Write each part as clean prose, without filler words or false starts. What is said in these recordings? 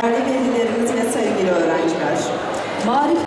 Değerli velilerimiz ve sevgili öğrenciler, Marif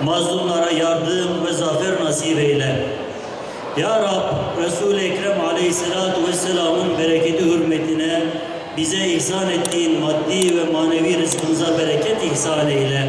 mazlumlara yardım ve zafer nasip eyle. Ya Rab, Resul-i Ekrem Aleyhisselatü Vesselam'ın bereketi hürmetine bize ihsan ettiğin maddi ve manevi rızkınıza bereket ihsan eyle.